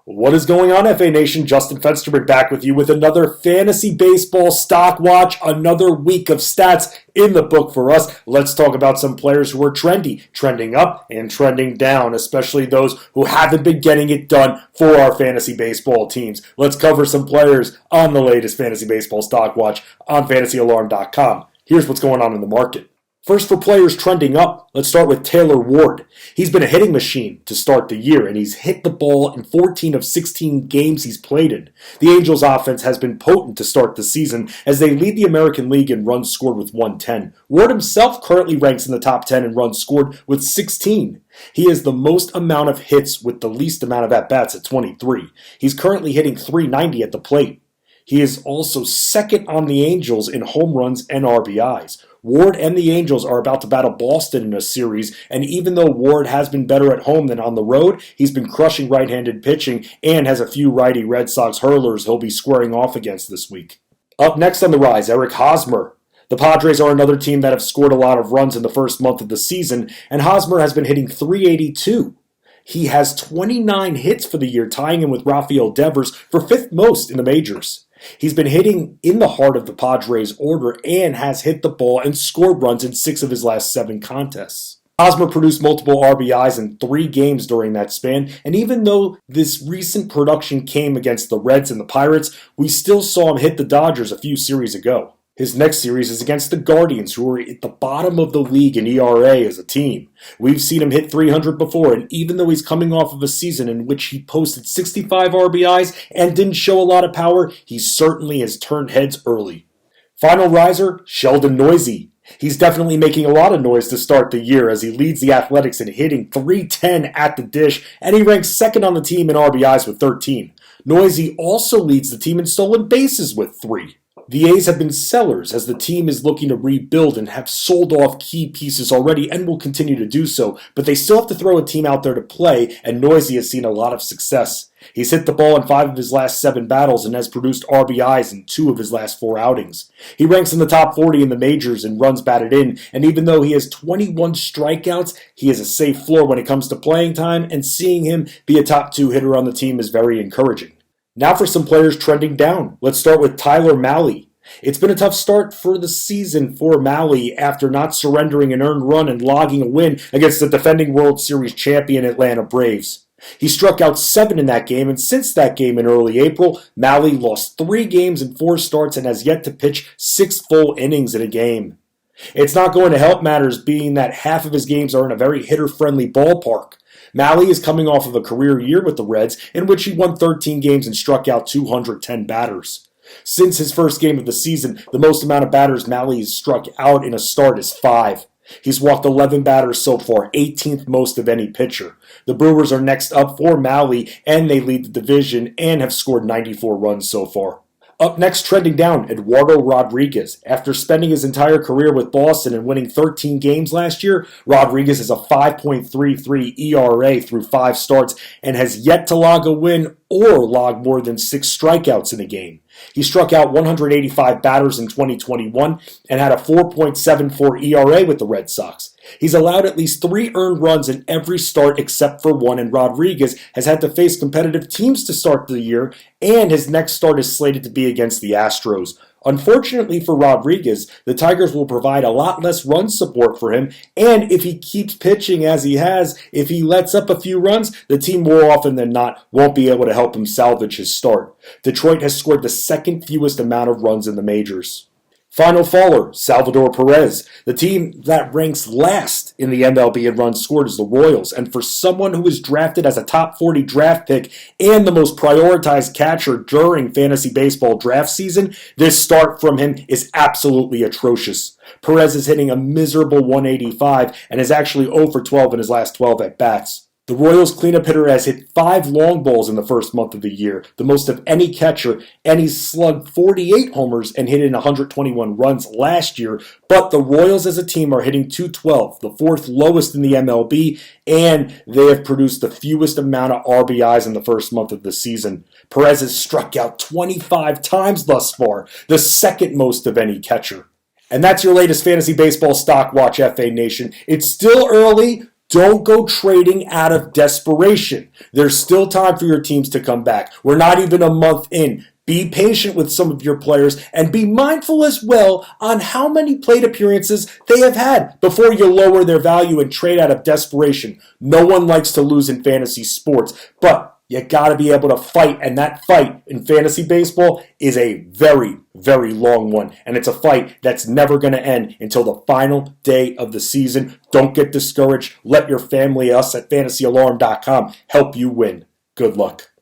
What is going on, FA Nation? Justin Fensterman back with you with another fantasy baseball stock watch, another week of stats in the book for us. Let's talk about some players who are trendy, trending up and trending down, especially those who haven't been getting it done for our fantasy baseball teams. Let's cover some players on the latest fantasy baseball stock watch on fantasyalarm.com. Here's what's going on in the market. First, for players trending up, let's start with Taylor Ward. He's been a hitting machine to start the year, and he's hit the ball in 14 of 16 games he's played in. The Angels' offense has been potent to start the season as they lead the American League in runs scored with 110. Ward himself currently ranks in the top 10 in runs scored with 16. He has the most amount of hits with the least amount of at-bats at 23. He's currently hitting .390 at the plate. He is also second on the Angels in home runs and RBIs. Ward and the Angels are about to battle Boston in a series, and even though Ward has been better at home than on the road, he's been crushing right-handed pitching and has a few righty Red Sox hurlers he'll be squaring off against this week. Up next on the rise, Eric Hosmer. The Padres are another team that have scored a lot of runs in the first month of the season, and Hosmer has been hitting .382. He has 29 hits for the year, tying him with Rafael Devers for fifth most in the majors. He's been hitting in the heart of the Padres' order and has hit the ball and scored runs in 6 of his last 7 contests. Hosmer produced multiple RBIs in 3 games during that span, and even though this recent production came against the Reds and the Pirates, we still saw him hit the Dodgers a few series ago. His next series is against the Guardians, who are at the bottom of the league in ERA as a team. We've seen him hit .300 before, and even though he's coming off of a season in which he posted 65 RBIs and didn't show a lot of power, he certainly has turned heads early. Final riser, Sheldon Neuse. He's definitely making a lot of noise to start the year as he leads the Athletics in hitting .310 at the dish, and he ranks second on the team in RBIs with 13. Neuse also leads the team in stolen bases with 3. The A's have been sellers as the team is looking to rebuild and have sold off key pieces already and will continue to do so, but they still have to throw a team out there to play, and Neuse has seen a lot of success. He's hit the ball in 5 of his last 7 battles and has produced RBIs in 2 of his last 4 outings. He ranks in the top 40 in the majors in runs batted in, and even though he has 21 strikeouts, he has a safe floor when it comes to playing time, and seeing him be a top 2 hitter on the team is very encouraging. Now for some players trending down. Let's start with Tyler Mahle. It's been a tough start for the season for Mahle after not surrendering an earned run and logging a win against the defending World Series champion Atlanta Braves. He struck out 7 in that game, and since that game in early April, Mahle lost 3 games in 4 starts and has yet to pitch 6 full innings in a game. It's not going to help matters being that half of his games are in a very hitter-friendly ballpark. Mahle is coming off of a career year with the Reds in which he won 13 games and struck out 210 batters. Since his first game of the season, the most amount of batters Mahle has struck out in a start is 5. He's walked 11 batters so far, 18th most of any pitcher. The Brewers are next up for Mahle, and they lead the division and have scored 94 runs so far. Up next, trending down, Eduardo Rodriguez. After spending his entire career with Boston and winning 13 games last year, Rodriguez has a 5.33 ERA through 5 starts and has yet to log a win or log more than 6 strikeouts in a game. He struck out 185 batters in 2021 and had a 4.74 ERA with the Red Sox. He's allowed at least 3 earned runs in every start except for 1, and Rodriguez has had to face competitive teams to start the year, and his next start is slated to be against the Astros. Unfortunately for Rodriguez, the Tigers will provide a lot less run support for him, and if he keeps pitching as he has, if he lets up a few runs, the team more often than not won't be able to help him salvage his start. Detroit has scored the second fewest amount of runs in the majors. Final faller, Salvador Perez. The team that ranks last in the MLB in runs scored is the Royals, and for someone who was drafted as a top 40 draft pick and the most prioritized catcher during fantasy baseball draft season, this start from him is absolutely atrocious. Perez is hitting a miserable 185 and is actually 0 for 12 in his last 12 at-bats. The Royals cleanup hitter has hit 5 long balls in the first month of the year, the most of any catcher, and he's slugged 48 homers and hit in 121 runs last year. But the Royals as a team are hitting .212, the 4th lowest in the MLB, and they have produced the fewest amount of RBIs in the first month of the season. Perez has struck out 25 times thus far, the 2nd most of any catcher. And that's your latest fantasy baseball stock watch, FA Nation. It's still early. Don't go trading out of desperation. There's still time for your teams to come back. We're not even a month in. Be patient with some of your players and be mindful as well on how many plate appearances they have had before you lower their value and trade out of desperation. No one likes to lose in fantasy sports, but you got to be able to fight, and that fight in fantasy baseball is a very, very long one, and it's a fight that's never going to end until the final day of the season. Don't get discouraged. Let your family, us at fantasyalarm.com, help you win. Good luck.